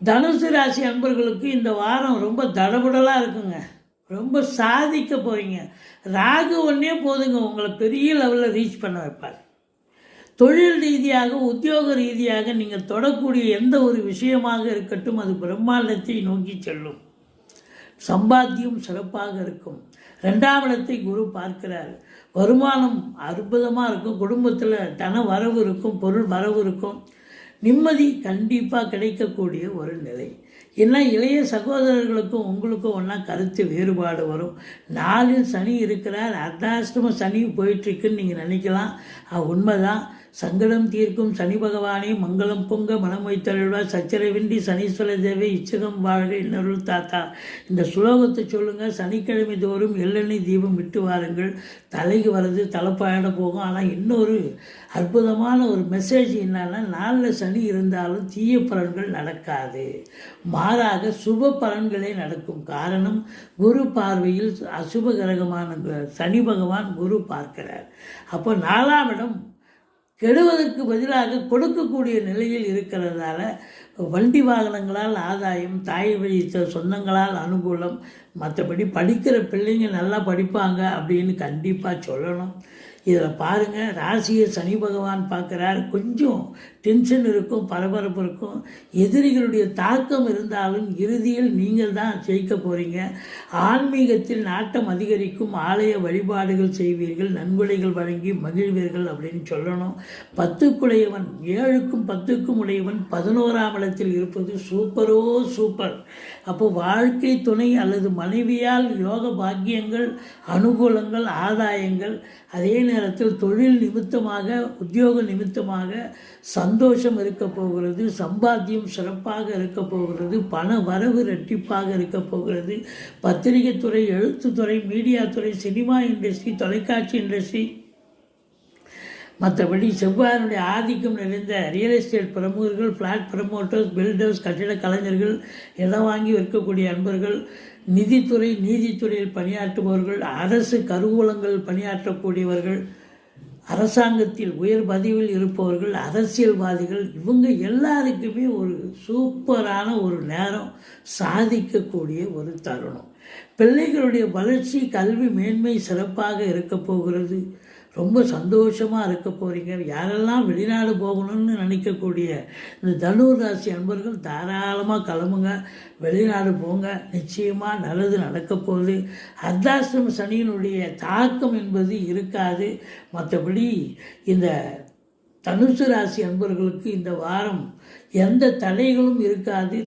தனுசு ராசி அன்பர்களுக்கு இந்த வாரம் ரொம்ப தடபுடலாக இருக்குங்க. ரொம்ப சாதிக்க போகிறீங்க. ராகு ஒன்றே போதுங்க உங்களை பெரிய லெவலில் ரீச் பண்ண வைப்பார். தொழில் ரீதியாக உத்தியோக ரீதியாக நீங்கள் தொடக்கூடிய எந்த ஒரு விஷயமாக இருக்கட்டும் அது பிரம்மாண்டத்தை நோக்கி செல்லும். சம்பாத்தியம் சிறப்பாக இருக்கும். 2ஆம் இடத்தை குரு பார்க்கிறார். வருமானம் அற்புதமாக இருக்கும். குடும்பத்தில் தன வரவு இருக்கும், பொருள் வரவு இருக்கும். நிம்மதி கண்டிப்பாக கிடைக்கக்கூடிய ஒரு நிலை. ஏன்னா இளைய சகோதரர்களுக்கும் உங்களுக்கும் ஒன்றா கருத்து வேறுபாடு வரும். 4இல் சனி இருக்கிறார். அர்த்தாஷ்டம சனி போயிட்டுருக்குன்னு நீங்கள் நினைக்கலாம். உண்மைதான். சங்கடம் தீர்க்கும் சனி பகவானே மங்களம் பொங்க மனம் வைத்தருள்வார். சச்சரவின்றி சனீஸ்வர தேவை இச்சகம் வாழ்க இன்னருள் தாத்தா. இந்த சுலோகத்தை சொல்லுங்கள். சனிக்கிழமை தோறும் எள்ளெண்ணெய் தீபம் விட்டு வாருங்கள். தலைக்கு வர்றது தலைப்பாயிட போகும். ஆனால் இன்னொரு அற்புதமான ஒரு மெசேஜ் என்னன்னா, 4 சனி இருந்தாலும் தீய பலன்கள் நடக்காது. மாறாக சுப பலன்களே நடக்கும். காரணம், குரு பார்வையில் அசுப கிரகமான சனி பகவான் குரு பார்க்கிறார். அப்போ 4ஆம் இடம் கெடுவதற்கு பதிலாக கொடுக்கக்கூடிய நிலையில் இருக்கிறதால வண்டி வாகனங்களால் ஆதாயம், தாய் வழி சொந்தங்களால் அனுகூலம். மற்றபடி படிக்கிற பிள்ளைங்க நல்லா படிப்பாங்க அப்படின்னு கண்டிப்பாக சொல்லணும். இதில் பாருங்கள், ராசியை சனி பகவான் பார்க்குறார். கொஞ்சம் டென்ஷன் இருக்கும், பரபரப்பு இருக்கும். எதிரிகளுடைய தாக்கம் இருந்தாலும் இறுதியில் நீங்கள் தான் ஜெயிக்க போகிறீங்க. ஆன்மீகத்தில் நாட்டம் அதிகரிக்கும். ஆலய வழிபாடுகள் செய்வீர்கள். நன்கொடைகள் வழங்கி மகிழ்வீர்கள் அப்படின்னு சொல்லணும். 10க்குடையவன் 7க்கும் 10க்கும் உடையவன் 11ஆம் இடத்தில் இருப்பது சூப்பரோ சூப்பர். அப்போ வாழ்க்கை துணை அல்லது மனைவியால் யோக பாக்கியங்கள், அனுகூலங்கள், ஆதாயங்கள். அதே நேரத்தில் தொழில் நிமித்தமாக, உத்தியோக நிமித்தமாக சந்தோஷம் இருக்க போகிறது. சம்பாத்தியம் சிறப்பாக இருக்க போகிறது. பண வரவு ரெட்டிப்பாக இருக்க போகிறது. பத்திரிகை துறை, எழுத்துத்துறை, மீடியா துறை, சினிமா இண்டஸ்ட்ரி, தொலைக்காட்சி இண்டஸ்ட்ரி, மற்றபடி செவ்வாயினுடைய ஆதிக்கம் நிறைந்த ரியல் எஸ்டேட் பிரமுகர்கள், ஃப்ளாட் ப்ரமோட்டர்ஸ், பில்டர்ஸ், கட்டிட கலைஞர்கள், இடம் வாங்கி விற்கக்கூடிய அன்பர்கள், நிதித்துறை, நீதித்துறையில் பணியாற்றுபவர்கள், அரசு கருவூலங்கள் பணியாற்றக்கூடியவர்கள், அரசாங்கத்தில் உயர் பதவியில் இருப்பவர்கள், அரசியல்வாதிகள், இவங்க எல்லாருக்குமே ஒரு சூப்பரான ஒரு நேரம், சாதிக்கக்கூடிய ஒரு தருணம். பிள்ளைகளுடைய வளர்ச்சி, கல்வி மேன்மை சிறப்பாக இருக்க போகிறது. ரொம்ப சந்தோஷமாக இருக்க போகிறீங்க. யாரெல்லாம் வெளிநாடு போகணும்னு நினைக்கக்கூடிய இந்த தனுர் ராசி அன்பர்கள் தாராளமாக கிளம்புங்க, வெளிநாடு போங்க. நிச்சயமாக நல்லது நடக்க போகுது. அர்த்தாஷ்டம சனியினுடைய தாக்கம் என்பது இருக்காது. மற்றபடி இந்த தனுசு ராசி அன்பர்களுக்கு இந்த வாரம் எந்த தடைகளும் இருக்காது.